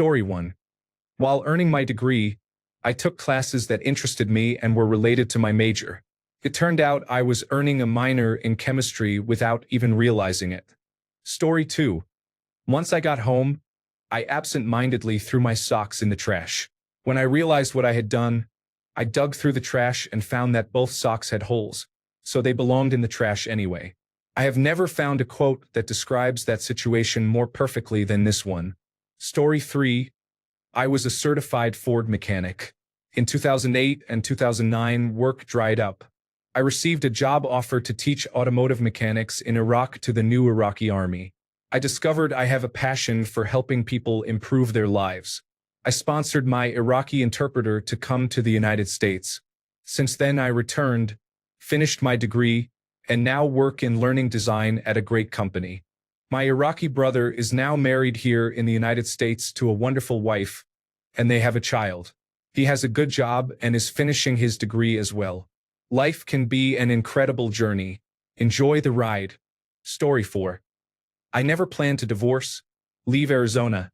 Story 1. While earning my degree, I took classes that interested me and were related to my major. It turned out I was earning a minor in chemistry without even realizing it. Story 2. Once I got home, I absent-mindedly threw my socks in the trash. When I realized what I had done, I dug through the trash and found that both socks had holes, so they belonged in the trash anyway. I have never found a quote that describes that situation more perfectly than this one. Story 3. I was a certified Ford mechanic. In 2008 and 2009, work dried up. I received a job offer to teach automotive mechanics in Iraq to the new Iraqi army. I discovered I have a passion for helping people improve their lives. I sponsored my Iraqi interpreter to come to the United States. Since then, I returned, finished my degree, and now work in learning design at a great company. My Iraqi brother is now married here in the United States to a wonderful wife, and they have a child. He has a good job and is finishing his degree as well. Life can be an incredible journey. Enjoy the ride. Story 4. I never planned to divorce, leave Arizona,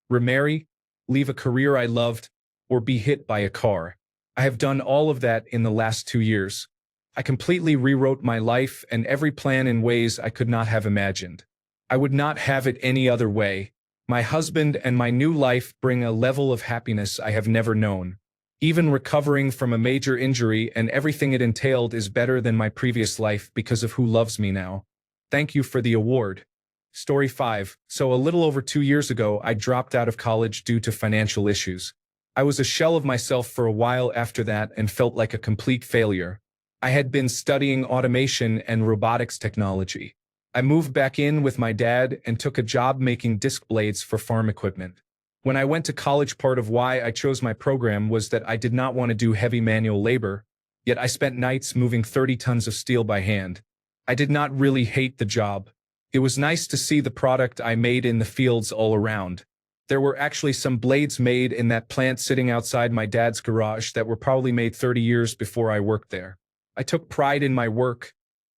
remarry, leave a career I loved, or be hit by a car. I have done all of that in the last 2 years. I completely rewrote my life and every plan in ways I could not have imagined. I would not have it any other way. My husband and my new life bring a level of happiness I have never known. Even recovering from a major injury and everything it entailed is better than my previous life because of who loves me now. Thank you for the award. Story 5. So a little over 2 years ago, I dropped out of college due to financial issues. I was a shell of myself for a while after that and felt like a complete failure. I had been studying automation and robotics technology. I moved back in with my dad and took a job making disc blades for farm equipment. When I went to college, part of why I chose my program was that I did not want to do heavy manual labor, yet I spent nights moving 30 tons of steel by hand. I did not really hate the job. It was nice to see the product I made in the fields all around. There were actually some blades made in that plant sitting outside my dad's garage that were probably made 30 years before I worked there. I took pride in my work,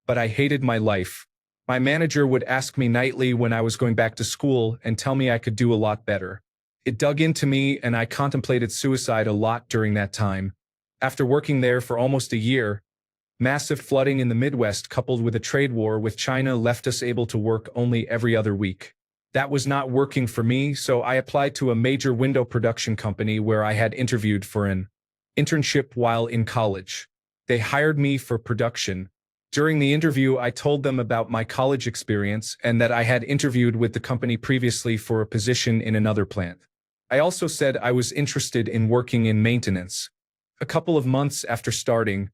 but I hated my life. My manager would ask me nightly when I was going back to school and tell me I could do a lot better. It dug into me and I contemplated suicide a lot during that time. After working there for almost a year, massive flooding in the Midwest coupled with a trade war with China left us able to work only every other week. That was not working for me, so I applied to a major window production company where I had interviewed for an internship while in college. They hired me for production. During the interview, I told them about my college experience and that I had interviewed with the company previously for a position in another plant. I also said I was interested in working in maintenance. A couple of months after starting,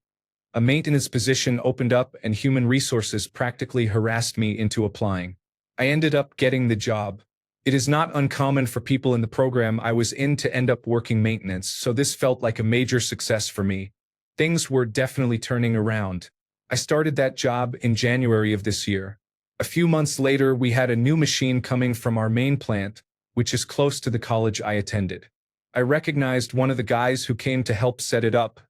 a maintenance position opened up and human resources practically harassed me into applying. I ended up getting the job. It is not uncommon for people in the program I was in to end up working maintenance, so this felt like a major success for me. Things were definitely turning around. I started that job in January of this year. A few months later, we had a new machine coming from our main plant, which is close to the college I attended. I recognized one of the guys who came to help set it up.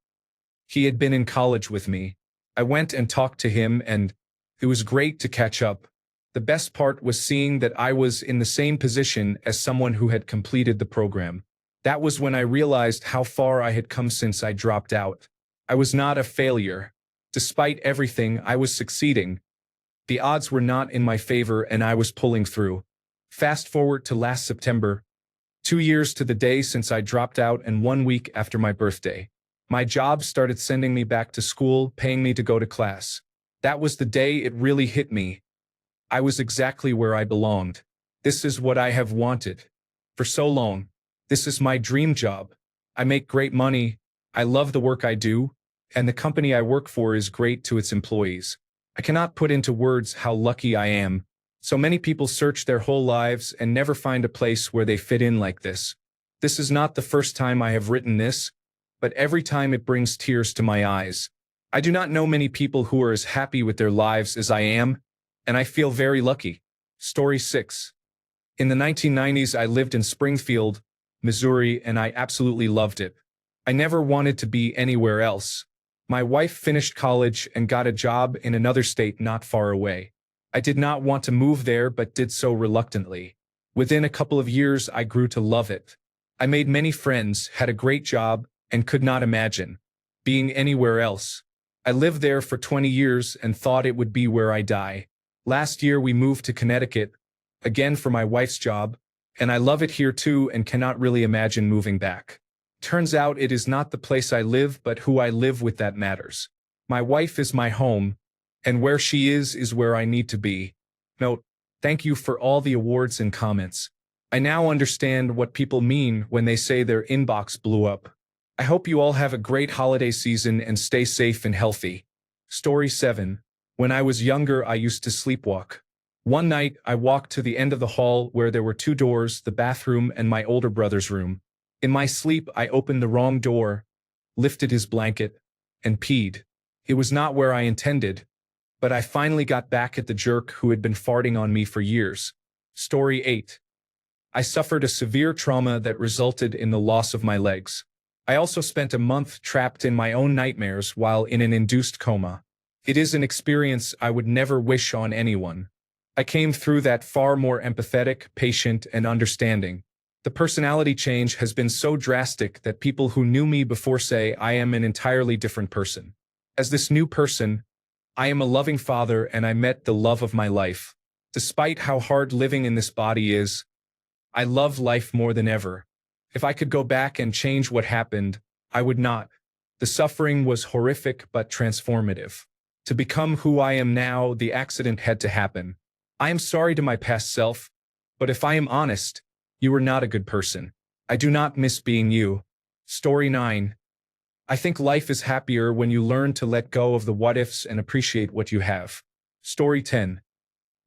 He had been in college with me. I went and talked to him, and it was great to catch up. The best part was seeing that I was in the same position as someone who had completed the program. That was when I realized how far I had come since I dropped out. I was not a failure. Despite everything, I was succeeding. The odds were not in my favor and I was pulling through. Fast forward to last September, 2 years to the day since I dropped out and 1 week after my birthday. My job started sending me back to school, paying me to go to class. That was the day it really hit me. I was exactly where I belonged. This is what I have wanted for so long. This is my dream job. I make great money. I love the work I do. And the company I work for is great to its employees. I cannot put into words how lucky I am. So many people search their whole lives and never find a place where they fit in like this. This is not the first time I have written this, but every time it brings tears to my eyes. I do not know many people who are as happy with their lives as I am, and I feel very lucky. Story 6. In the 1990s, I lived in Springfield, Missouri, and I absolutely loved it. I never wanted to be anywhere else. My wife finished college and got a job in another state not far away. I did not want to move there but did so reluctantly. Within a couple of years, I grew to love it. I made many friends, had a great job, and could not imagine being anywhere else. I lived there for 20 years and thought it would be where I die. Last year, we moved to Connecticut, again for my wife's job, and I love it here too and cannot really imagine moving back. Turns out it is not the place I live, but who I live with that matters. My wife is my home, and where she is where I need to be. Note, thank you for all the awards and comments. I now understand what people mean when they say their inbox blew up. I hope you all have a great holiday season and stay safe and healthy. Story 7. When I was younger, I used to sleepwalk. One night, I walked to the end of the hall where there were 2 doors, the bathroom and my older brother's room. In my sleep, I opened the wrong door, lifted his blanket, and peed. It was not where I intended, but I finally got back at the jerk who had been farting on me for years. Story 8. I suffered a severe trauma that resulted in the loss of my legs. I also spent a month trapped in my own nightmares while in an induced coma. It is an experience I would never wish on anyone. I came through that far more empathetic, patient, and understanding. The personality change has been so drastic that people who knew me before say I am an entirely different person. As this new person, I am a loving father and I met the love of my life. Despite how hard living in this body is, I love life more than ever. If I could go back and change what happened, I would not. The suffering was horrific but transformative. To become who I am now, the accident had to happen. I am sorry to my past self, but if I am honest, you were not a good person. I do not miss being you. Story 9. I think life is happier when you learn to let go of the what-ifs and appreciate what you have. Story 10.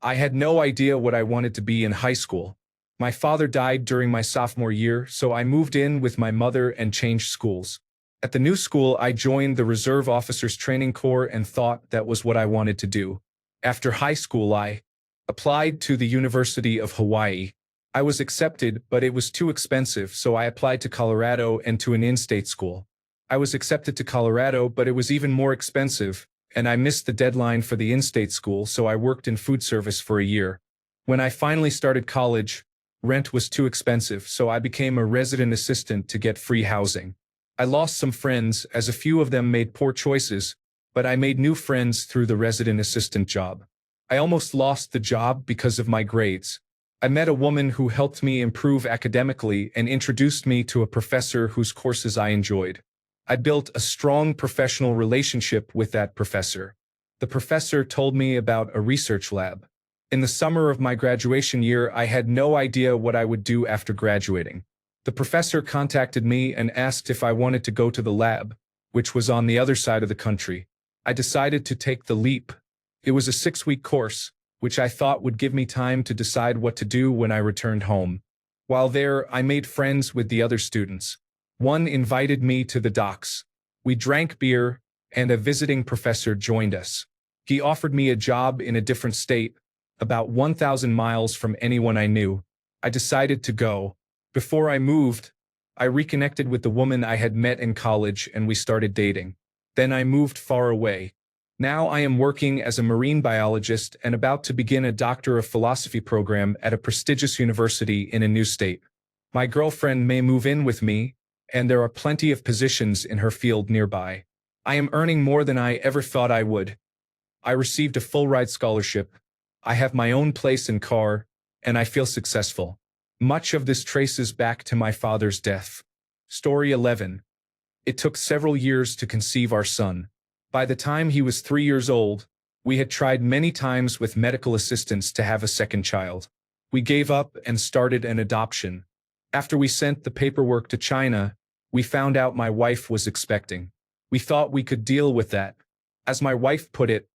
I had no idea what I wanted to be in high school. My father died during my sophomore year, so I moved in with my mother and changed schools. At the new school, I joined the Reserve Officers Training Corps and thought that was what I wanted to do. After high school, I applied to the University of Hawaii. I was accepted, but it was too expensive, so I applied to Colorado and to an in-state school. I was accepted to Colorado, but it was even more expensive, and I missed the deadline for the in-state school, so I worked in food service for a year. When I finally started college, rent was too expensive, so I became a resident assistant to get free housing. I lost some friends, as a few of them made poor choices, but I made new friends through the resident assistant job. I almost lost the job because of my grades. I met a woman who helped me improve academically and introduced me to a professor whose courses I enjoyed. I built a strong professional relationship with that professor. The professor told me about a research lab. In the summer of my graduation year, I had no idea what I would do after graduating. The professor contacted me and asked if I wanted to go to the lab, which was on the other side of the country. I decided to take the leap. It was a 6-week course, which I thought would give me time to decide what to do when I returned home. While there, I made friends with the other students. One invited me to the docks. We drank beer, and a visiting professor joined us. He offered me a job in a different state, about 1,000 miles from anyone I knew. I decided to go. Before I moved, I reconnected with the woman I had met in college and we started dating. Then I moved far away. Now I am working as a marine biologist and about to begin a Doctor of Philosophy program at a prestigious university in a new state. My girlfriend may move in with me, and there are plenty of positions in her field nearby. I am earning more than I ever thought I would. I received a full-ride scholarship. I have my own place and car, and I feel successful. Much of this traces back to my father's death. Story 11. It took several years to conceive our son. By the time he was 3 years old, we had tried many times with medical assistance to have a second child. We gave up and started an adoption. After we sent the paperwork to China, we found out my wife was expecting. We thought we could deal with that. As my wife put it,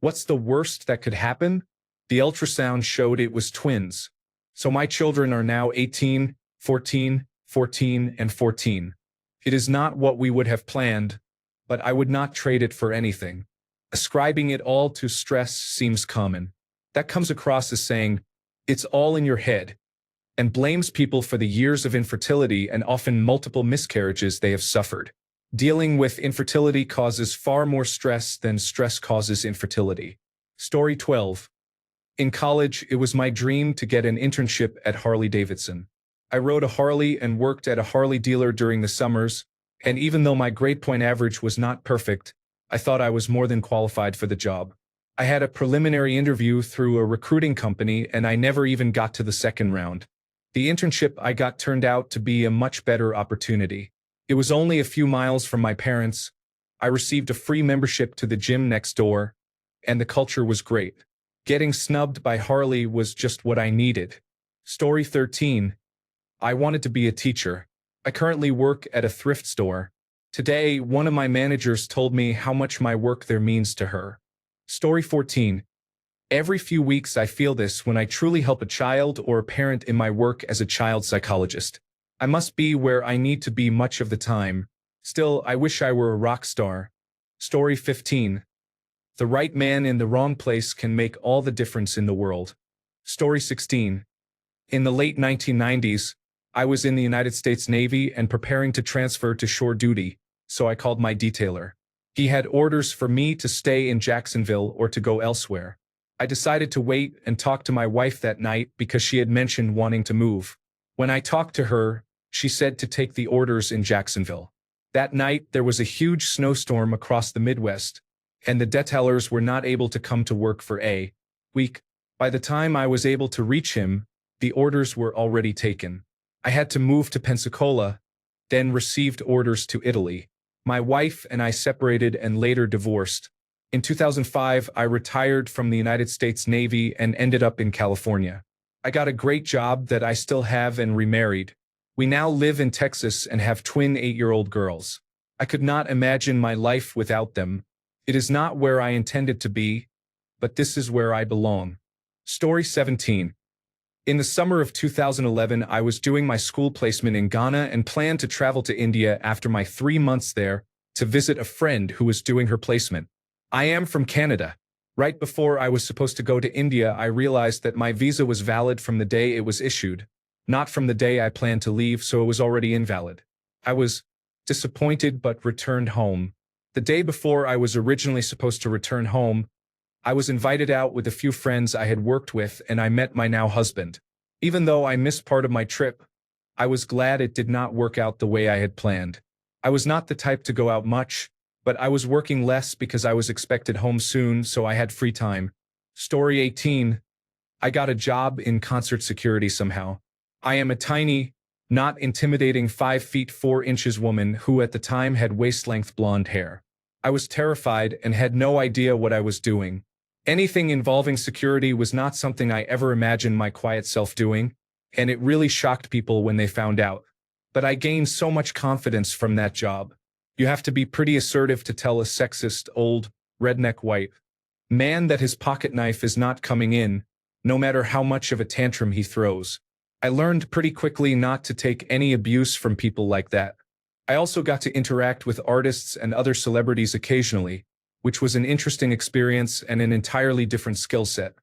"What's the worst that could happen?" The ultrasound showed it was twins. So my children are now 18, 14, 14, and 14. It is not what we would have planned, but I would not trade it for anything. Ascribing it all to stress seems common. That comes across as saying, "It's all in your head," and blames people for the years of infertility and often multiple miscarriages they have suffered. Dealing with infertility causes far more stress than stress causes infertility. Story 12. In college, it was my dream to get an internship at Harley-Davidson. I rode a Harley and worked at a Harley dealer during the summers, and even though my grade point average was not perfect, I thought I was more than qualified for the job. I had a preliminary interview through a recruiting company and I never even got to the second round. The internship I got turned out to be a much better opportunity. It was only a few miles from my parents. I received a free membership to the gym next door, and the culture was great. Getting snubbed by Harley was just what I needed. Story 13. I wanted to be a teacher. I currently work at a thrift store. Today, one of my managers told me how much my work there means to her. Story 14. Every few weeks I feel this when I truly help a child or a parent in my work as a child psychologist. I must be where I need to be much of the time. Still, I wish I were a rock star. Story 15. The right man in the wrong place can make all the difference in the world. Story 16. In the late 1990s, I was in the United States Navy and preparing to transfer to shore duty, so I called my detailer. He had orders for me to stay in Jacksonville or to go elsewhere. I decided to wait and talk to my wife that night because she had mentioned wanting to move. When I talked to her, she said to take the orders in Jacksonville. That night, there was a huge snowstorm across the Midwest, and the detailers were not able to come to work for a week. By the time I was able to reach him, the orders were already taken. I had to move to Pensacola, then received orders to Italy. My wife and I separated and later divorced. In 2005, I retired from the United States Navy and ended up in California. I got a great job that I still have and remarried. We now live in Texas and have twin 8-year-old girls. I could not imagine my life without them. It is not where I intended to be, but this is where I belong. Story 17. In the summer of 2011, I was doing my school placement in Ghana and planned to travel to India after my 3 months there to visit a friend who was doing her placement. I am from Canada. Right before I was supposed to go to India, I realized that my visa was valid from the day it was issued, not from the day I planned to leave, so it was already invalid. I was disappointed but returned home. The day before I was originally supposed to return home, I was invited out with a few friends I had worked with and I met my now husband. Even though I missed part of my trip, I was glad it did not work out the way I had planned. I was not the type to go out much, but I was working less because I was expected home soon, so I had free time. Story 18. I got a job in concert security somehow. I am a tiny, not intimidating 5 feet 4 inches woman who at the time had waist-length blonde hair. I was terrified and had no idea what I was doing. Anything involving security was not something I ever imagined my quiet self doing, and it really shocked people when they found out. But I gained so much confidence from that job. You have to be pretty assertive to tell a sexist, old, redneck white man that his pocket knife is not coming in, no matter how much of a tantrum he throws. I learned pretty quickly not to take any abuse from people like that. I also got to interact with artists and other celebrities occasionally, which was an interesting experience and an entirely different skill set.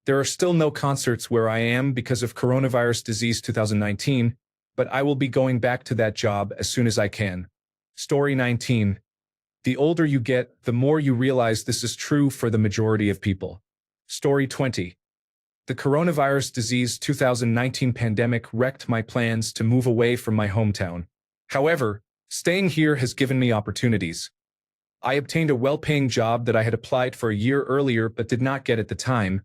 There are still no concerts where I am because of coronavirus disease 2019, but I will be going back to that job as soon as I can. Story 19. The older you get, the more you realize this is true for the majority of people. Story 20. The coronavirus disease 2019 pandemic wrecked my plans to move away from my hometown. However, staying here has given me opportunities. I obtained a well-paying job that I had applied for a year earlier but did not get at the time,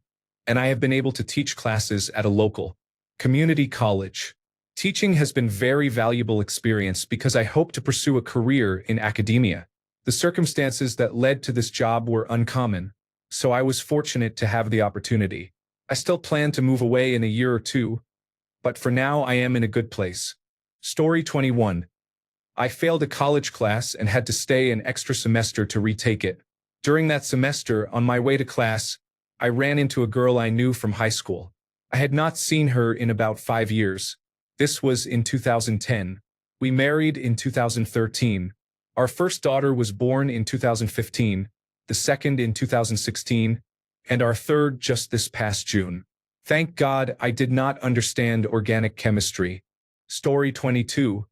and I have been able to teach classes at a local community college. Teaching has been a very valuable experience because I hope to pursue a career in academia. The circumstances that led to this job were uncommon, so I was fortunate to have the opportunity. I still plan to move away in a year or two, but for now I am in a good place. Story 21. I failed a college class and had to stay an extra semester to retake it. During that semester, on my way to class, I ran into a girl I knew from high school. I had not seen her in about 5 years. This was in 2010. We married in 2013. Our first daughter was born in 2015, the second in 2016, and our third just this past June. Thank God I did not understand organic chemistry. Story 22.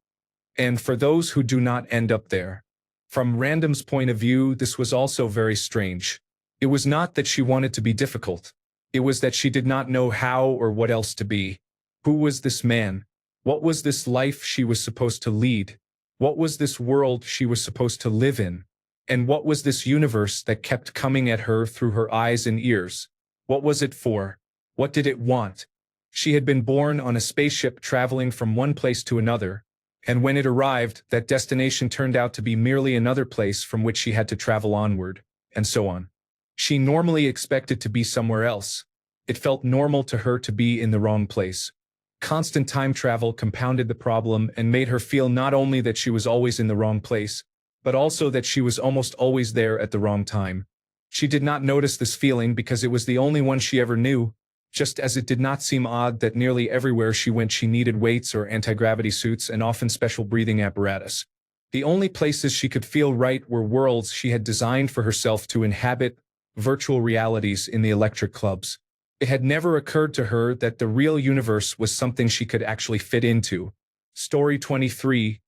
And for those who do not end up there. From Random's point of view, this was also very strange. It was not that she wanted to be difficult. It was that she did not know how or what else to be. Who was this man? What was this life she was supposed to lead? What was this world she was supposed to live in? And what was this universe that kept coming at her through her eyes and ears? What was it for? What did it want? She had been born on a spaceship traveling from one place to another, and when it arrived, that destination turned out to be merely another place from which she had to travel onward, and so on. She normally expected to be somewhere else. It felt normal to her to be in the wrong place. Constant time travel compounded the problem and made her feel not only that she was always in the wrong place, but also that she was almost always there at the wrong time. She did not notice this feeling because it was the only one she ever knew, just as it did not seem odd that nearly everywhere she went she needed weights or anti-gravity suits and often special breathing apparatus. The only places she could feel right were worlds she had designed for herself to inhabit, virtual realities in the electric clubs. It had never occurred to her that the real universe was something she could actually fit into. Story 23.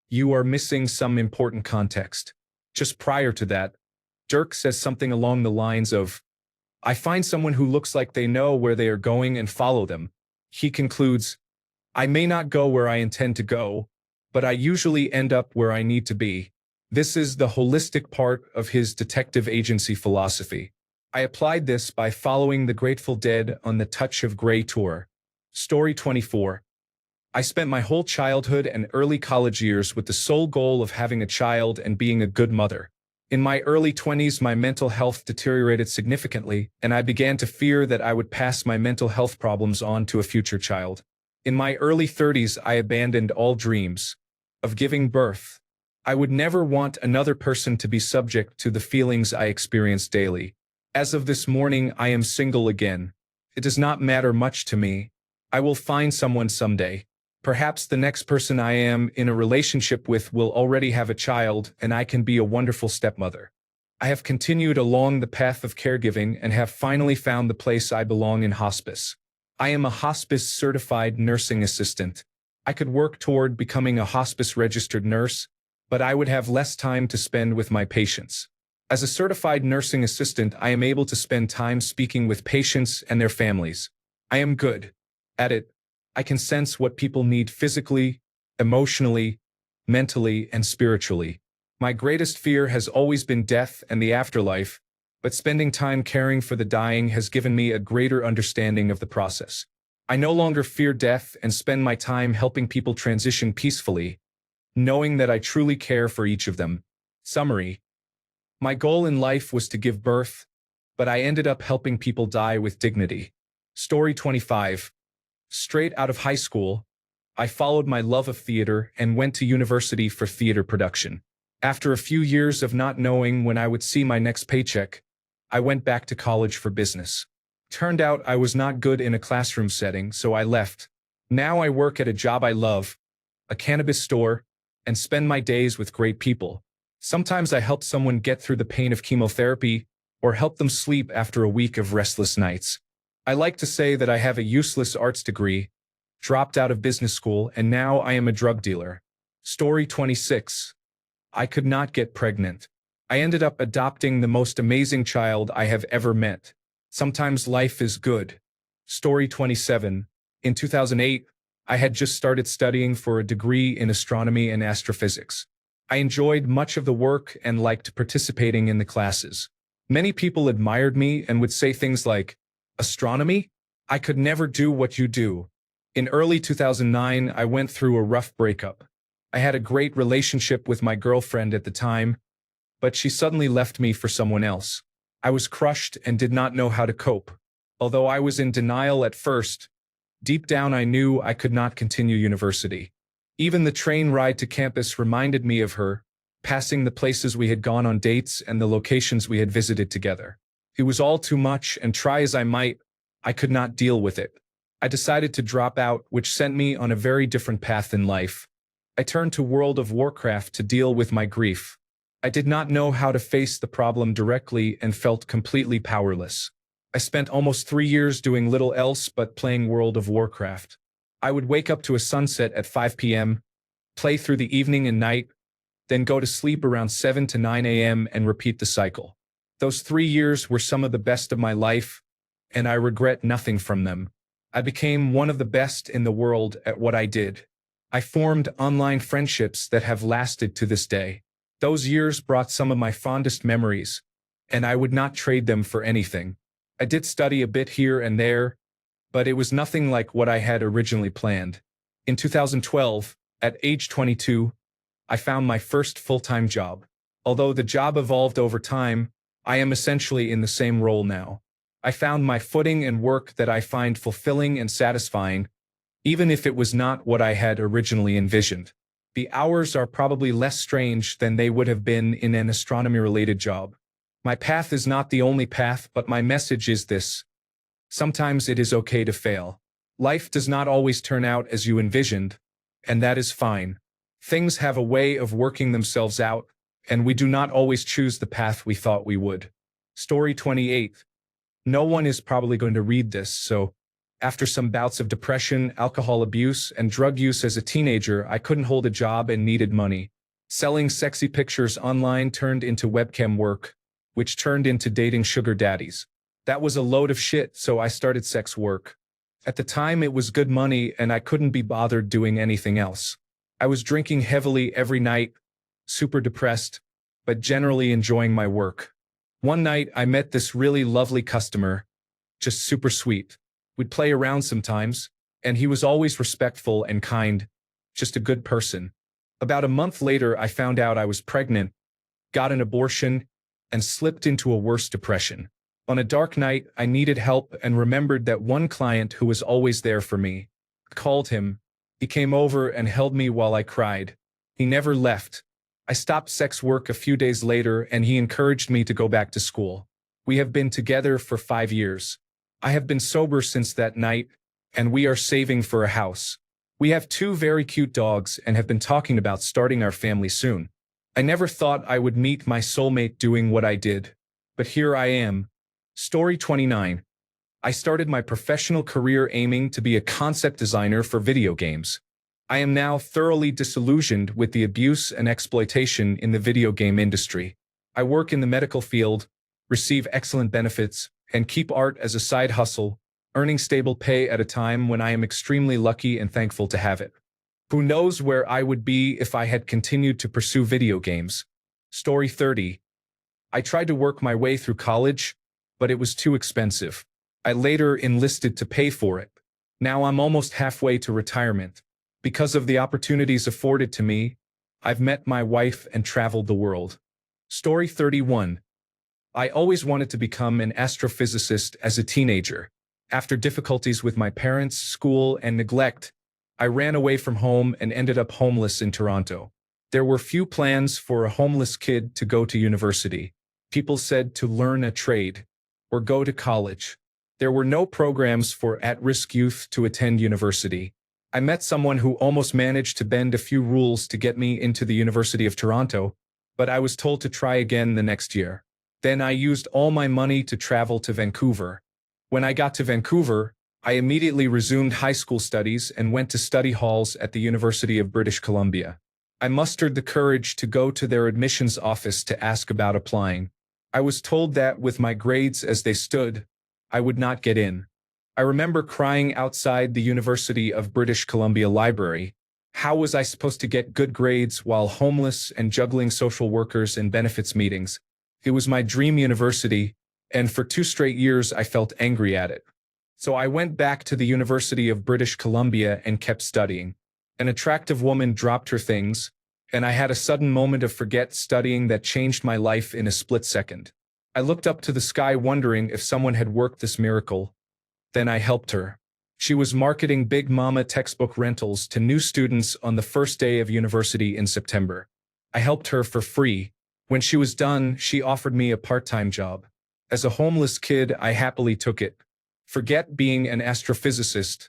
You are missing some important context. Just prior to that, Dirk says something along the lines of, I find someone who looks like they know where they are going and follow them. He concludes, I may not go where I intend to go, but I usually end up where I need to be. This is the holistic part of his detective agency philosophy. I applied this by following the Grateful Dead on the Touch of Grey tour. Story 24. I spent my whole childhood and early college years with the sole goal of having a child and being a good mother. In my early 20s, my mental health deteriorated significantly, and I began to fear that I would pass my mental health problems on to a future child. In my early 30s, I abandoned all dreams of giving birth. I would never want another person to be subject to the feelings I experience daily. As of this morning, I am single again. It does not matter much to me. I will find someone someday. Perhaps the next person I am in a relationship with will already have a child, and I can be a wonderful stepmother. I have continued along the path of caregiving and have finally found the place I belong in hospice. I am a hospice certified nursing assistant. I could work toward becoming a hospice registered nurse, but I would have less time to spend with my patients. As a certified nursing assistant, I am able to spend time speaking with patients and their families. I am good at it. I can sense what people need physically, emotionally, mentally, and spiritually. My greatest fear has always been death and the afterlife, but spending time caring for the dying has given me a greater understanding of the process. I no longer fear death and spend my time helping people transition peacefully, knowing that I truly care for each of them. Summary. My goal in life was to give birth, but I ended up helping people die with dignity. Story 25. Straight out of high school, I followed my love of theater and went to university for theater production. After a few years of not knowing when I would see my next paycheck, I went back to college for business. Turned out I was not good in a classroom setting, so I left. Now I work at a job I love, a cannabis store, and spend my days with great people. Sometimes I help someone get through the pain of chemotherapy or help them sleep after a week of restless nights. I like to say that I have a useless arts degree, dropped out of business school, and now I am a drug dealer. Story 26. I could not get pregnant. I ended up adopting the most amazing child I have ever met. Sometimes life is good. Story 27. In 2008, I had just started studying for a degree in astronomy and astrophysics. I enjoyed much of the work and liked participating in the classes. Many people admired me and would say things like, astronomy? I could never do what you do. In early 2009, I went through a rough breakup. I had a great relationship with my girlfriend at the time, but she suddenly left me for someone else. I was crushed and did not know how to cope. Although I was in denial at first, deep down I knew I could not continue university. Even the train ride to campus reminded me of her, passing the places we had gone on dates and the locations we had visited together. It was all too much, and try as I might, I could not deal with it. I decided to drop out, which sent me on a very different path in life. I turned to World of Warcraft to deal with my grief. I did not know how to face the problem directly and felt completely powerless. I spent almost 3 years doing little else but playing World of Warcraft. I would wake up to a sunset at 5 p.m., play through the evening and night, then go to sleep around 7 to 9 a.m. and repeat the cycle. Those 3 years were some of the best of my life, and I regret nothing from them. I became one of the best in the world at what I did. I formed online friendships that have lasted to this day. Those years brought some of my fondest memories, and I would not trade them for anything. I did study a bit here and there, but it was nothing like what I had originally planned. In 2012, at age 22, I found my first full-time job. Although the job evolved over time, I am essentially in the same role now. I found my footing in work that I find fulfilling and satisfying, even if it was not what I had originally envisioned. The hours are probably less strange than they would have been in an astronomy-related job. My path is not the only path, but my message is this: sometimes it is okay to fail. Life does not always turn out as you envisioned, and that is fine. Things have a way of working themselves out, and we do not always choose the path we thought we would. Story 28. No one is probably going to read this, so after some bouts of depression, alcohol abuse, and drug use as a teenager, I couldn't hold a job and needed money. Selling sexy pictures online turned into webcam work, which turned into dating sugar daddies. That was a load of shit, so I started sex work. At the time, it was good money, and I couldn't be bothered doing anything else. I was drinking heavily every night, super depressed, but generally enjoying my work. One night, I met this really lovely customer, just super sweet. We'd play around sometimes, and he was always respectful and kind, just a good person. About a month later, I found out I was pregnant, got an abortion, and slipped into a worse depression. On a dark night, I needed help and remembered that one client who was always there for me. I called him. He came over and held me while I cried. He never left. I stopped sex work a few days later, and he encouraged me to go back to school. We have been together for 5 years. I have been sober since that night, and we are saving for a house. We have 2 very cute dogs and have been talking about starting our family soon. I never thought I would meet my soulmate doing what I did, but here I am. Story 29. I started my professional career aiming to be a concept designer for video games. I am now thoroughly disillusioned with the abuse and exploitation in the video game industry. I work in the medical field, receive excellent benefits, and keep art as a side hustle, earning stable pay at a time when I am extremely lucky and thankful to have it. Who knows where I would be if I had continued to pursue video games? Story 30. I tried to work my way through college, but it was too expensive. I later enlisted to pay for it. Now I'm almost halfway to retirement. Because of the opportunities afforded to me, I've met my wife and traveled the world. Story 31. I always wanted to become an astrophysicist as a teenager. After difficulties with my parents, school, and neglect, I ran away from home and ended up homeless in Toronto. There were few plans for a homeless kid to go to university. People said to learn a trade or go to college. There were no programs for at-risk youth to attend university. I met someone who almost managed to bend a few rules to get me into the University of Toronto, but I was told to try again the next year. Then I used all my money to travel to Vancouver. When I got to Vancouver, I immediately resumed high school studies and went to study halls at the University of British Columbia. I mustered the courage to go to their admissions office to ask about applying. I was told that with my grades as they stood, I would not get in. I remember crying outside the University of British Columbia library. How was I supposed to get good grades while homeless and juggling social workers and benefits meetings? It was my dream university, and for 2 straight years I felt angry at it. So I went back to the University of British Columbia and kept studying. An attractive woman dropped her things, and I had a sudden moment of forget studying that changed my life in a split second. I looked up to the sky wondering if someone had worked this miracle. Then I helped her. She was marketing Big Mama textbook rentals to new students on the first day of university in September. I helped her for free. When she was done, she offered me a part-time job. As a homeless kid, I happily took it. Forget being an astrophysicist.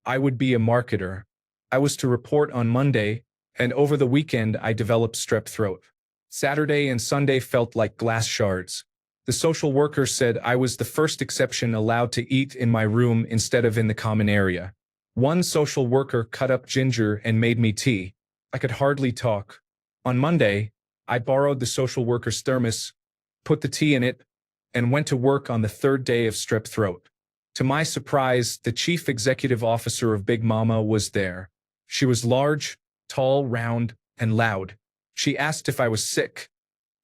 I would be a marketer. I was to report on Monday, and over the weekend I developed strep throat. Saturday and Sunday felt like glass shards. The social worker said I was the first exception allowed to eat in my room instead of in the common area. One social worker cut up ginger and made me tea. I could hardly talk. On Monday, I borrowed the social worker's thermos, put the tea in it, and went to work on the 3rd day of strep throat. To my surprise, the chief executive officer of Big Mama was there. She was large, tall, round, and loud. She asked if I was sick,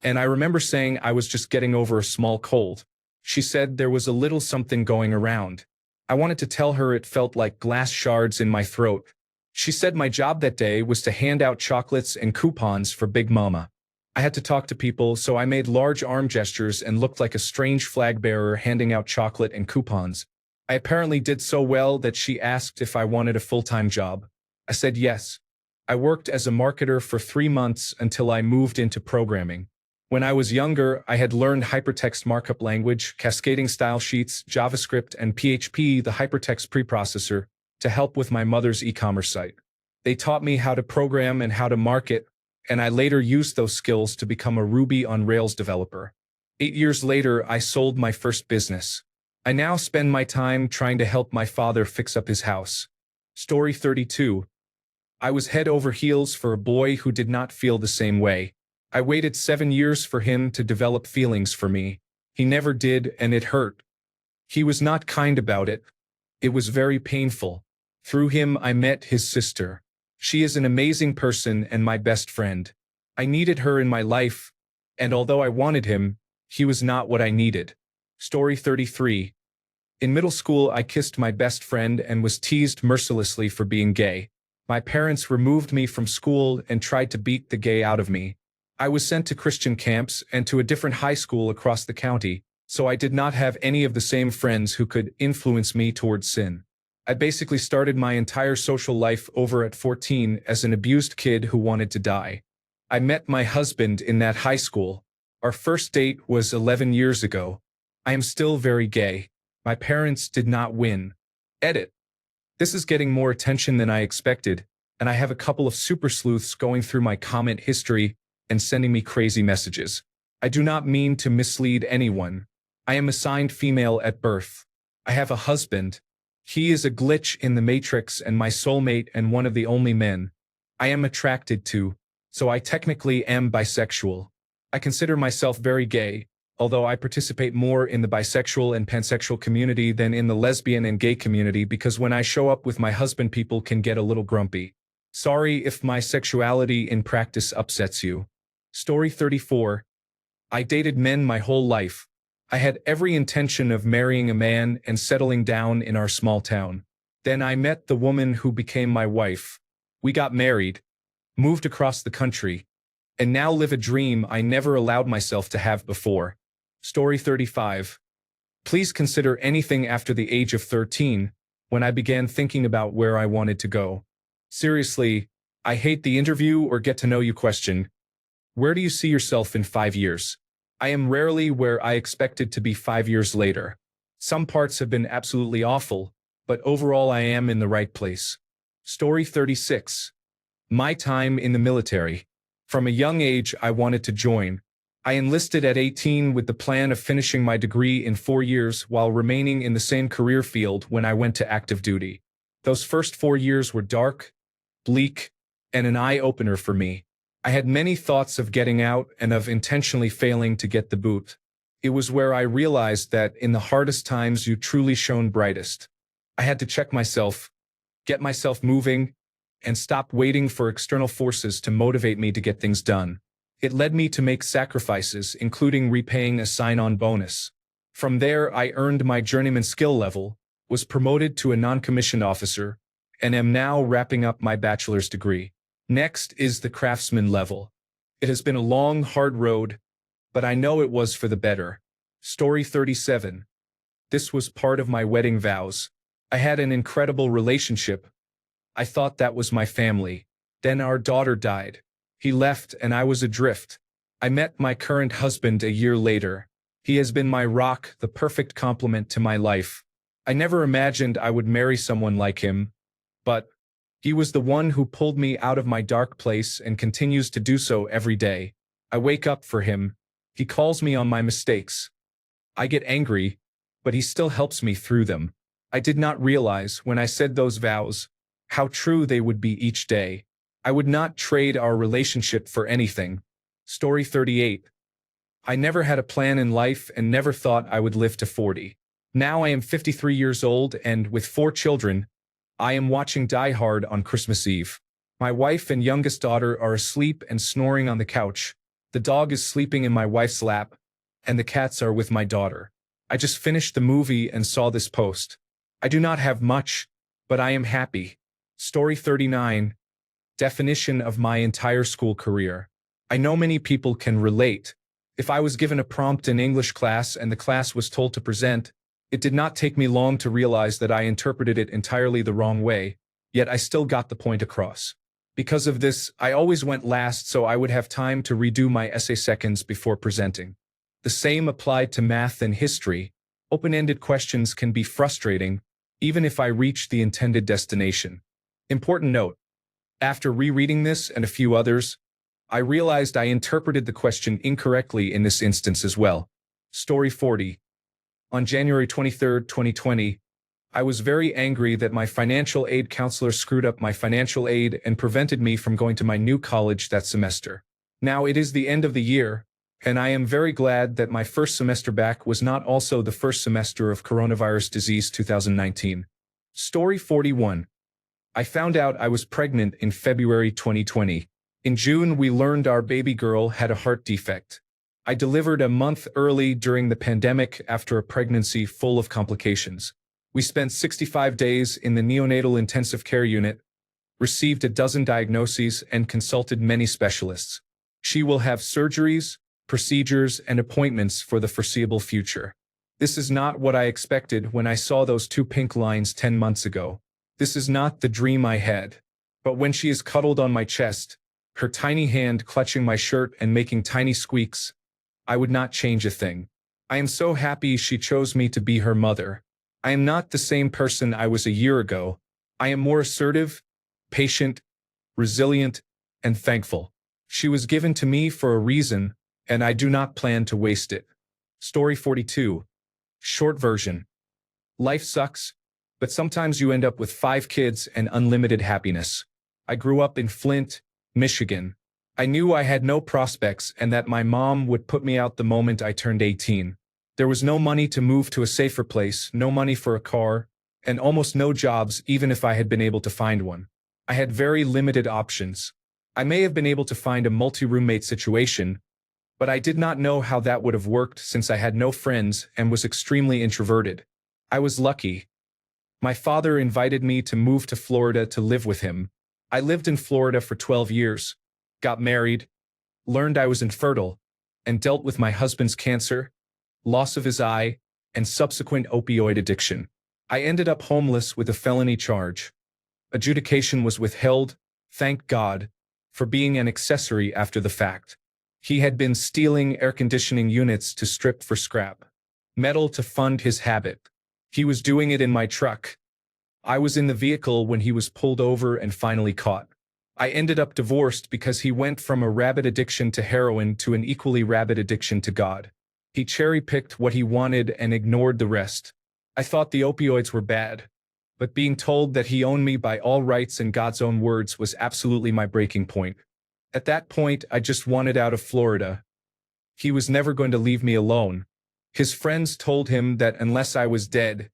and I remember saying I was just getting over a small cold. She said there was a little something going around. I wanted to tell her it felt like glass shards in my throat. She said my job that day was to hand out chocolates and coupons for Big Mama. I had to talk to people, so I made large arm gestures and looked like a strange flag bearer handing out chocolate and coupons. I apparently did so well that she asked if I wanted a full-time job. I said yes. I worked as a marketer for 3 months until I moved into programming. When I was younger, I had learned hypertext markup language, cascading style sheets, JavaScript, and PHP, the hypertext preprocessor, to help with my mother's e-commerce site. They taught me how to program and how to market, and I later used those skills to become a Ruby on Rails developer. 8 years later, I sold my first business. I now spend my time trying to help my father fix up his house. Story 32. I was head over heels for a boy who did not feel the same way. I waited 7 years for him to develop feelings for me. He never did, and it hurt. He was not kind about it. It was very painful. Through him, I met his sister. She is an amazing person and my best friend. I needed her in my life, and although I wanted him, he was not what I needed. Story 33. In middle school, I kissed my best friend and was teased mercilessly for being gay. My parents removed me from school and tried to beat the gay out of me. I was sent to Christian camps and to a different high school across the county, so I did not have any of the same friends who could influence me towards sin. I basically started my entire social life over at 14 as an abused kid who wanted to die. I met my husband in that high school. Our first date was 11 years ago. I am still very gay. My parents did not win. Edit. This is getting more attention than I expected, and I have a couple of super sleuths going through my comment history and sending me crazy messages. I do not mean to mislead anyone. I am assigned female at birth. I have a husband. He is a glitch in the matrix and my soulmate and one of the only men I am attracted to, so I technically am bisexual. I consider myself very gay, although I participate more in the bisexual and pansexual community than in the lesbian and gay community because when I show up with my husband, people can get a little grumpy. Sorry if my sexuality in practice upsets you. Story 34. I dated men my whole life. I had every intention of marrying a man and settling down in our small town. Then I met the woman who became my wife. We got married, moved across the country, and now live a dream I never allowed myself to have before. Story 35. Please consider anything after the age of 13, when I began thinking about where I wanted to go. Seriously, I hate the interview or get to know you question. Where do you see yourself in 5 years? I am rarely where I expected to be 5 years later. Some parts have been absolutely awful, but overall I am in the right place. Story 36. My time in the military. From a young age, I wanted to join. I enlisted at 18 with the plan of finishing my degree in 4 years while remaining in the same career field when I went to active duty. Those first 4 years were dark, bleak, and an eye-opener for me. I had many thoughts of getting out and of intentionally failing to get the boot. It was where I realized that in the hardest times you truly shone brightest. I had to check myself, get myself moving, and stop waiting for external forces to motivate me to get things done. It led me to make sacrifices, including repaying a sign-on bonus. From there, I earned my journeyman skill level, was promoted to a non-commissioned officer, and am now wrapping up my bachelor's degree. Next is the craftsman level. It has been a long, hard road, but I know it was for the better. Story 37. This was part of my wedding vows. I had an incredible relationship. I thought that was my family. Then our daughter died. He left and I was adrift. I met my current husband a year later. He has been my rock, the perfect complement to my life. I never imagined I would marry someone like him, but he was the one who pulled me out of my dark place and continues to do so every day. I wake up for him. He calls me on my mistakes. I get angry, but he still helps me through them. I did not realize, when I said those vows, how true they would be each day. I would not trade our relationship for anything. Story 38. I never had a plan in life and never thought I would live to 40. Now I am 53 years old and, with 4 children, I am watching Die Hard on Christmas Eve. My wife and youngest daughter are asleep and snoring on the couch. The dog is sleeping in my wife's lap, and the cats are with my daughter. I just finished the movie and saw this post. I do not have much, but I am happy. Story 39. Definition of my entire school career. I know many people can relate. If I was given a prompt in English class and the class was told to present, it did not take me long to realize that I interpreted it entirely the wrong way, yet I still got the point across. Because of this, I always went last so I would have time to redo my essay seconds before presenting. The same applied to math and history. Open-ended questions can be frustrating, even if I reach the intended destination. Important note: after rereading this and a few others, I realized I interpreted the question incorrectly in this instance as well. Story 40. On January 23, 2020, I was very angry that my financial aid counselor screwed up my financial aid and prevented me from going to my new college that semester. Now it is the end of the year, and I am very glad that my first semester back was not also the first semester of coronavirus disease 2019. Story 41. I found out I was pregnant in February 2020. In June, we learned our baby girl had a heart defect. I delivered a month early during the pandemic after a pregnancy full of complications. We spent 65 days in the neonatal intensive care unit, received a dozen diagnoses, and consulted many specialists. She will have surgeries, procedures, and appointments for the foreseeable future. This is not what I expected when I saw those 2 pink lines 10 months ago. This is not the dream I had. But when she is cuddled on my chest, her tiny hand clutching my shirt and making tiny squeaks, I would not change a thing. I am so happy she chose me to be her mother. I am not the same person I was a year ago. I am more assertive, patient, resilient, and thankful. She was given to me for a reason, and I do not plan to waste it. Story 42. Short version. Life sucks, but sometimes you end up with 5 kids and unlimited happiness. I grew up in Flint, Michigan. I knew I had no prospects and that my mom would put me out the moment I turned 18. There was no money to move to a safer place, no money for a car, and almost no jobs even if I had been able to find one. I had very limited options. I may have been able to find a multi-roommate situation, but I did not know how that would have worked since I had no friends and was extremely introverted. I was lucky. My father invited me to move to Florida to live with him. I lived in Florida for 12 years. Got married, learned I was infertile, and dealt with my husband's cancer, loss of his eye, and subsequent opioid addiction. I ended up homeless with a felony charge. Adjudication was withheld, thank God, for being an accessory after the fact. He had been stealing air conditioning units to strip for scrap metal to fund his habit. He was doing it in my truck. I was in the vehicle when he was pulled over and finally caught. I ended up divorced because he went from a rabid addiction to heroin to an equally rabid addiction to God. He cherry-picked what he wanted and ignored the rest. I thought the opioids were bad, but being told that he owned me by all rights and God's own words was absolutely my breaking point. At that point, I just wanted out of Florida. He was never going to leave me alone. His friends told him that unless I was dead,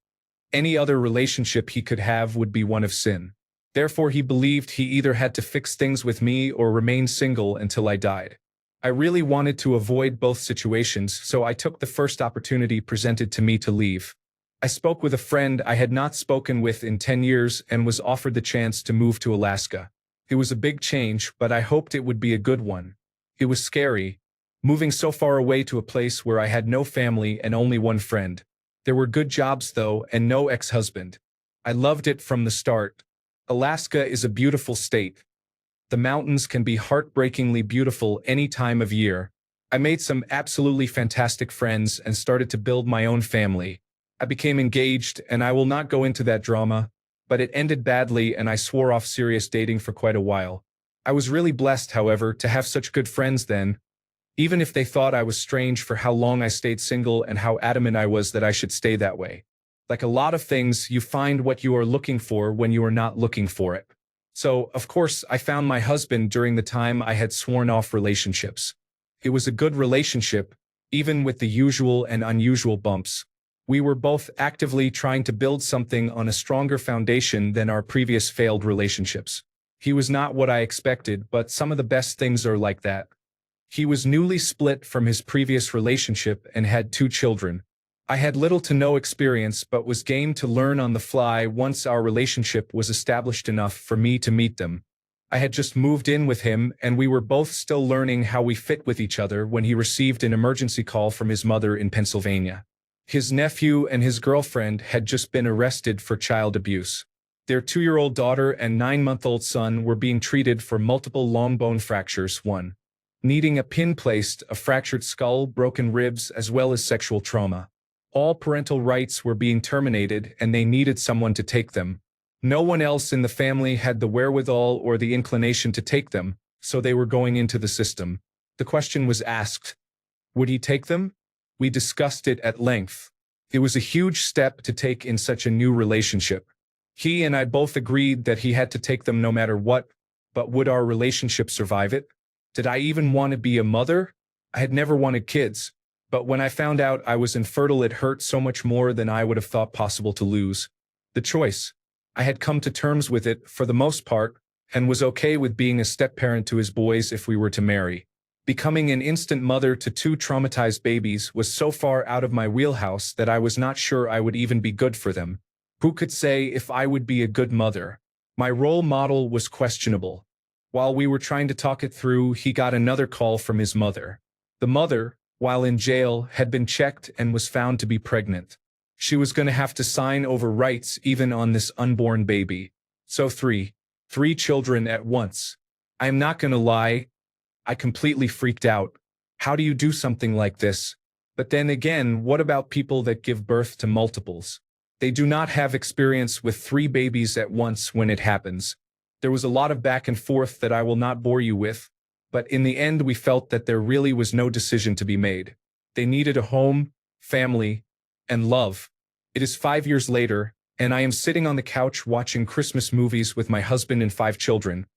any other relationship he could have would be one of sin. Therefore, he believed he either had to fix things with me or remain single until I died. I really wanted to avoid both situations, so I took the first opportunity presented to me to leave. I spoke with a friend I had not spoken with in 10 years and was offered the chance to move to Alaska. It was a big change, but I hoped it would be a good one. It was scary, moving so far away to a place where I had no family and only one friend. There were good jobs though, and no ex-husband. I loved it from the start. Alaska is a beautiful state. The mountains can be heartbreakingly beautiful any time of year. I made some absolutely fantastic friends and started to build my own family. I became engaged, and I will not go into that drama, but it ended badly and I swore off serious dating for quite a while. I was really blessed, however, to have such good friends then, even if they thought I was strange for how long I stayed single and how adamant I was that I should stay that way. Like a lot of things, you find what you are looking for when you are not looking for it. So, of course, I found my husband during the time I had sworn off relationships. It was a good relationship, even with the usual and unusual bumps. We were both actively trying to build something on a stronger foundation than our previous failed relationships. He was not what I expected, but some of the best things are like that. He was newly split from his previous relationship and had 2 children. I had little to no experience but was game to learn on the fly once our relationship was established enough for me to meet them. I had just moved in with him and we were both still learning how we fit with each other when he received an emergency call from his mother in Pennsylvania. His nephew and his girlfriend had just been arrested for child abuse. Their 2-year-old daughter and 9-month-old son were being treated for multiple long bone fractures, one needing a pin placed, a fractured skull, broken ribs, as well as sexual trauma. All parental rights were being terminated and they needed someone to take them. No one else in the family had the wherewithal or the inclination to take them, so they were going into the system. The question was asked, would he take them? We discussed it at length. It was a huge step to take in such a new relationship. He and I both agreed that he had to take them no matter what, but would our relationship survive it? Did I even want to be a mother? I had never wanted kids, but when I found out I was infertile, it hurt so much more than I would have thought possible to lose. The choice. I had come to terms with it for the most part, and was okay with being a step-parent to his boys if we were to marry. Becoming an instant mother to 2 traumatized babies was so far out of my wheelhouse that I was not sure I would even be good for them. Who could say if I would be a good mother? My role model was questionable. While we were trying to talk it through, he got another call from his mother. The mother, while in jail, had been checked and was found to be pregnant. She was going to have to sign over rights even on this unborn baby. So three children at once. I am not going to lie, I completely freaked out. How do you do something like this? But then again, what about people that give birth to multiples? They do not have experience with 3 babies at once when it happens. There was a lot of back and forth that I will not bore you with, but in the end we felt that there really was no decision to be made. They needed a home, family, and love. It is 5 years later, and I am sitting on the couch watching Christmas movies with my husband and 5 children.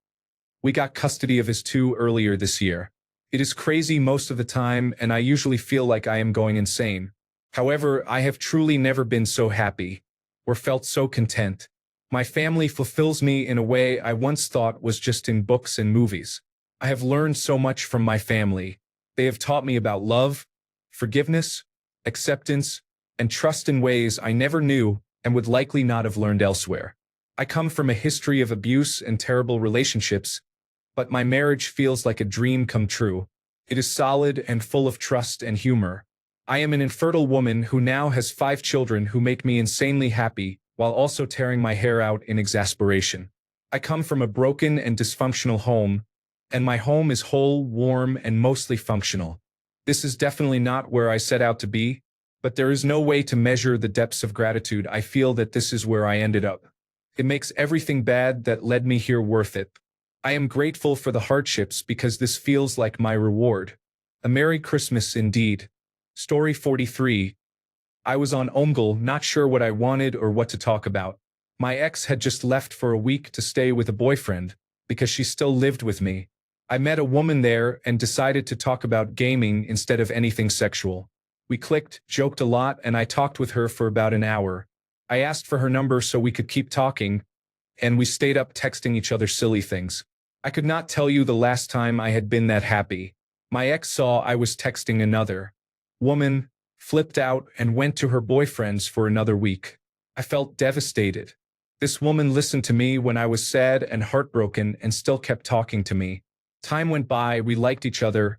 We got custody of his 2 earlier this year. It is crazy most of the time, and I usually feel like I am going insane. However, I have truly never been so happy, or felt so content. My family fulfills me in a way I once thought was just in books and movies. I have learned so much from my family. They have taught me about love, forgiveness, acceptance, and trust in ways I never knew and would likely not have learned elsewhere. I come from a history of abuse and terrible relationships, but my marriage feels like a dream come true. It is solid and full of trust and humor. I am an infertile woman who now has 5 children who make me insanely happy, while also tearing my hair out in exasperation. I come from a broken and dysfunctional home, and my home is whole, warm, and mostly functional. This is definitely not where I set out to be, but there is no way to measure the depths of gratitude I feel that this is where I ended up. It makes everything bad that led me here worth it. I am grateful for the hardships because this feels like my reward. A Merry Christmas indeed. Story 43. I was on Omegle, not sure what I wanted or what to talk about. My ex had just left for a week to stay with a boyfriend, because she still lived with me. I met a woman there and decided to talk about gaming instead of anything sexual. We clicked, joked a lot, and I talked with her for about an hour. I asked for her number so we could keep talking, and we stayed up texting each other silly things. I could not tell you the last time I had been that happy. My ex saw I was texting another woman, flipped out, and went to her boyfriend's for another week. I felt devastated. This woman listened to me when I was sad and heartbroken and still kept talking to me. Time went by, we liked each other,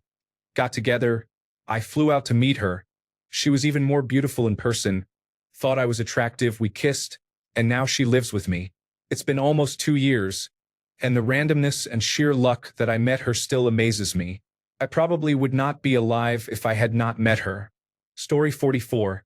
got together. I flew out to meet her. She was even more beautiful in person, thought I was attractive, we kissed, and now she lives with me. It's been almost 2 years, and the randomness and sheer luck that I met her still amazes me. I probably would not be alive if I had not met her. Story 44.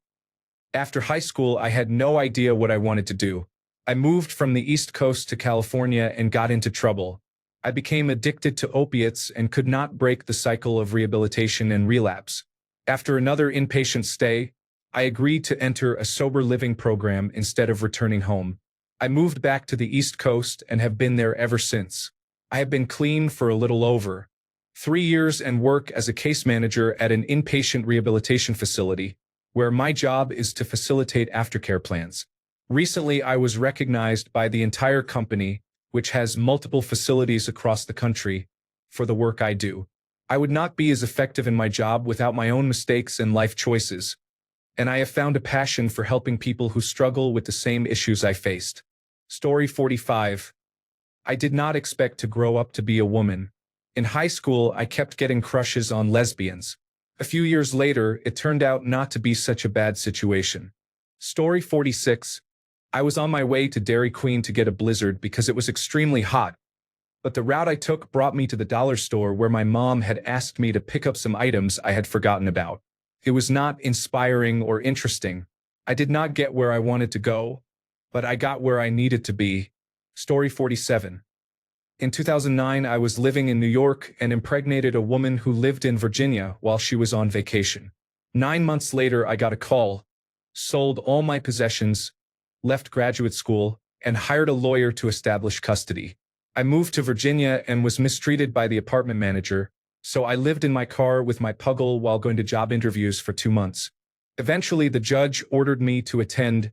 After high school, I had no idea what I wanted to do. I moved from the East Coast to California and got into trouble. I became addicted to opiates and could not break the cycle of rehabilitation and relapse. After another inpatient stay, I agreed to enter a sober living program instead of returning home. I moved back to the East Coast and have been there ever since. I have been clean for a little over 3 years and work as a case manager at an inpatient rehabilitation facility. where my job is to facilitate aftercare plans. Recently, I was recognized by the entire company, which has multiple facilities across the country, for the work I do. I would not be as effective in my job without my own mistakes and life choices, and I have found a passion for helping people who struggle with the same issues I faced. Story 45. I did not expect to grow up to be a woman. In high school, I kept getting crushes on lesbians. A few years later, it turned out not to be such a bad situation. Story 46. I was on my way to Dairy Queen to get a blizzard because it was extremely hot, but the route I took brought me to the dollar store where my mom had asked me to pick up some items I had forgotten about. It was not inspiring or interesting. I did not get where I wanted to go, but I got where I needed to be. Story 47. In 2009, I was living in New York and impregnated a woman who lived in Virginia while she was on vacation. 9 months later, I got a call, sold all my possessions, left graduate school, and hired a lawyer to establish custody. I moved to Virginia and was mistreated by the apartment manager, so I lived in my car with my puggle while going to job interviews for 2 months. Eventually, the judge ordered me to attend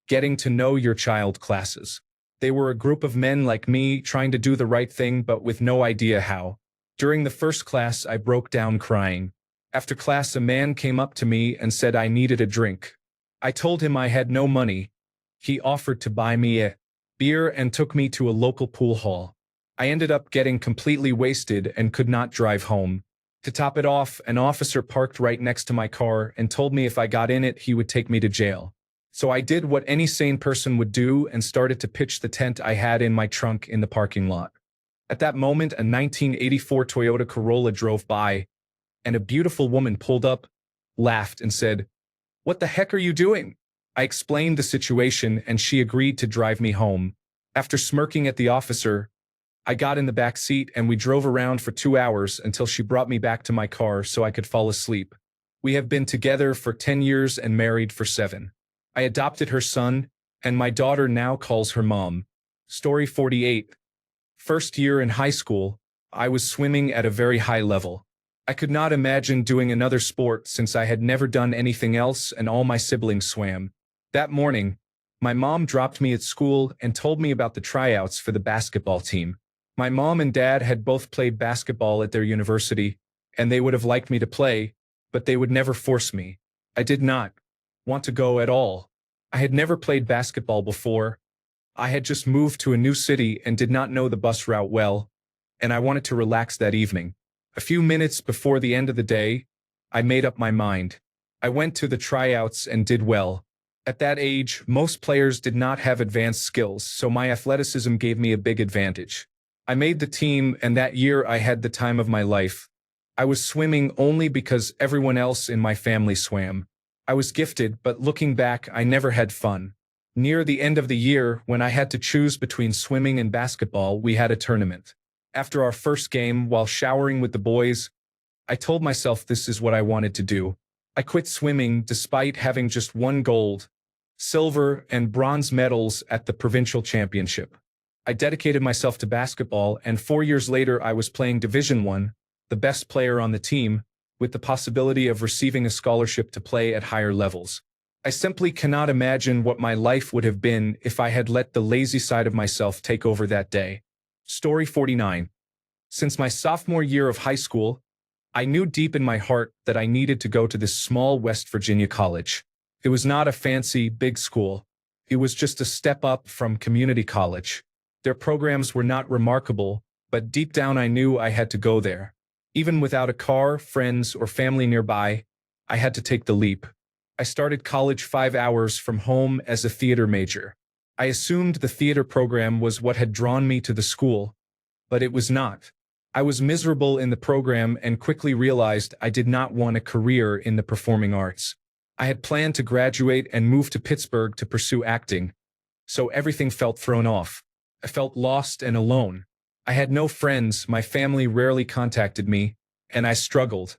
Getting to Know Your Child classes. They were a group of men like me trying to do the right thing but with no idea how. During the first class, I broke down crying. After class, a man came up to me and said I needed a drink. I told him I had no money. He offered to buy me a beer and took me to a local pool hall. I ended up getting completely wasted and could not drive home. To top it off, an officer parked right next to my car and told me if I got in it, he would take me to jail. So I did what any sane person would do and started to pitch the tent I had in my trunk in the parking lot. At that moment, a 1984 Toyota Corolla drove by, and a beautiful woman pulled up, laughed, and said, "What the heck are you doing?" I explained the situation and she agreed to drive me home. After smirking at the officer, I got in the back seat and we drove around for 2 hours until she brought me back to my car so I could fall asleep. We have been together for 10 years and married for 7. I adopted her son, and my daughter now calls her mom. Story 48. First year in high school, I was swimming at a very high level. I could not imagine doing another sport since I had never done anything else and all my siblings swam. That morning, my mom dropped me at school and told me about the tryouts for the basketball team. My mom and dad had both played basketball at their university, and they would have liked me to play, but they would never force me. I did not want to go at all. I had never played basketball before. I had just moved to a new city and did not know the bus route well, and I wanted to relax that evening. A few minutes before the end of the day, I made up my mind. I went to the tryouts and did well. At that age, most players did not have advanced skills, so my athleticism gave me a big advantage. I made the team, and that year I had the time of my life. I was swimming only because everyone else in my family swam. I was gifted, but looking back, I never had fun. Near the end of the year, when I had to choose between swimming and basketball, we had a tournament. After our first game, while showering with the boys, I told myself this is what I wanted to do. I quit swimming despite having just 1 gold, silver, and bronze medals at the provincial championship. I dedicated myself to basketball, and 4 years later I was playing Division I, the best player on the team, with the possibility of receiving a scholarship to play at higher levels. I simply cannot imagine what my life would have been if I had let the lazy side of myself take over that day. Story 49. Since my sophomore year of high school, I knew deep in my heart that I needed to go to this small West Virginia college. It was not a fancy, big school. It was just a step up from community college. Their programs were not remarkable, but deep down I knew I had to go there. Even without a car, friends, or family nearby, I had to take the leap. I started college 5 hours from home as a theater major. I assumed the theater program was what had drawn me to the school, but it was not. I was miserable in the program and quickly realized I did not want a career in the performing arts. I had planned to graduate and move to Pittsburgh to pursue acting, so everything felt thrown off. I felt lost and alone. I had no friends, my family rarely contacted me, and I struggled.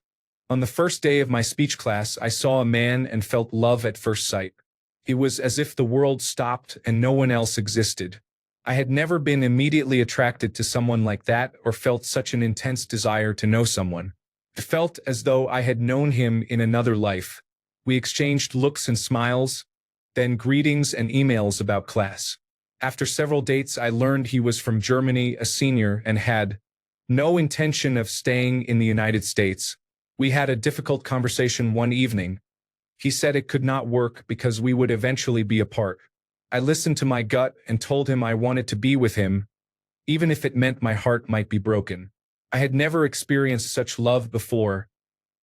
On the first day of my speech class, I saw a man and felt love at first sight. It was as if the world stopped and no one else existed. I had never been immediately attracted to someone like that or felt such an intense desire to know someone. It felt as though I had known him in another life. We exchanged looks and smiles, then greetings and emails about class. After several dates, I learned he was from Germany, a senior, and had no intention of staying in the United States. We had a difficult conversation one evening. He said it could not work because we would eventually be apart. I listened to my gut and told him I wanted to be with him, even if it meant my heart might be broken. I had never experienced such love before,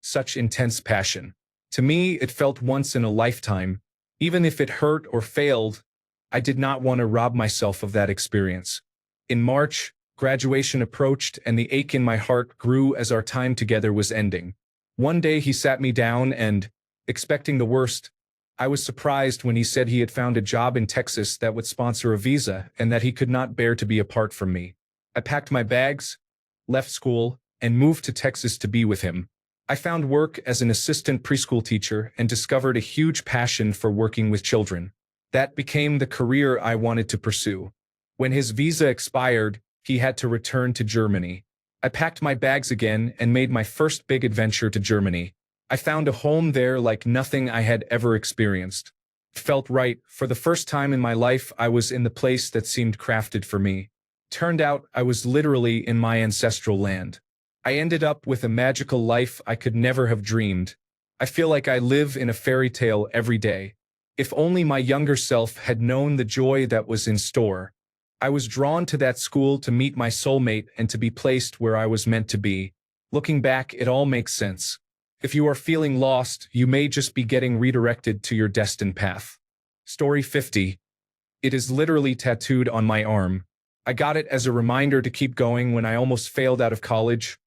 such intense passion. To me, it felt once in a lifetime. Even if it hurt or failed, I did not want to rob myself of that experience. In March, graduation approached and the ache in my heart grew as our time together was ending. One day he sat me down and, expecting the worst, I was surprised when he said he had found a job in Texas that would sponsor a visa and that he could not bear to be apart from me. I packed my bags, left school, and moved to Texas to be with him. I found work as an assistant preschool teacher and discovered a huge passion for working with children. That became the career I wanted to pursue. When his visa expired, he had to return to Germany. I packed my bags again and made my first big adventure to Germany. I found a home there like nothing I had ever experienced. It felt right. For the first time in my life, I was in the place that seemed crafted for me. Turned out I was literally in my ancestral land. I ended up with a magical life I could never have dreamed. I feel like I live in a fairy tale every day. If only my younger self had known the joy that was in store. I was drawn to that school to meet my soulmate and to be placed where I was meant to be. Looking back, it all makes sense. If you are feeling lost, you may just be getting redirected to your destined path. Story 50. It is literally tattooed on my arm. I got it as a reminder to keep going when I almost failed out of college,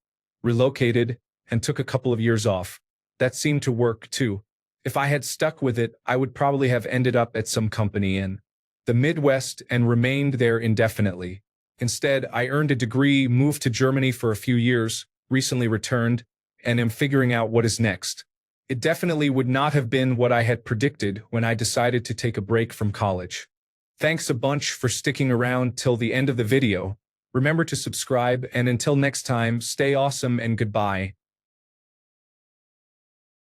relocated, and took a couple of years off. That seemed to work too. If I had stuck with it, I would probably have ended up at some company in the Midwest and remained there indefinitely. Instead, I earned a degree, moved to Germany for a few years, recently returned, and am figuring out what is next. It definitely would not have been what I had predicted when I decided to take a break from college. Thanks a bunch for sticking around till the end of the video. Remember to subscribe, and until next time, stay awesome and goodbye.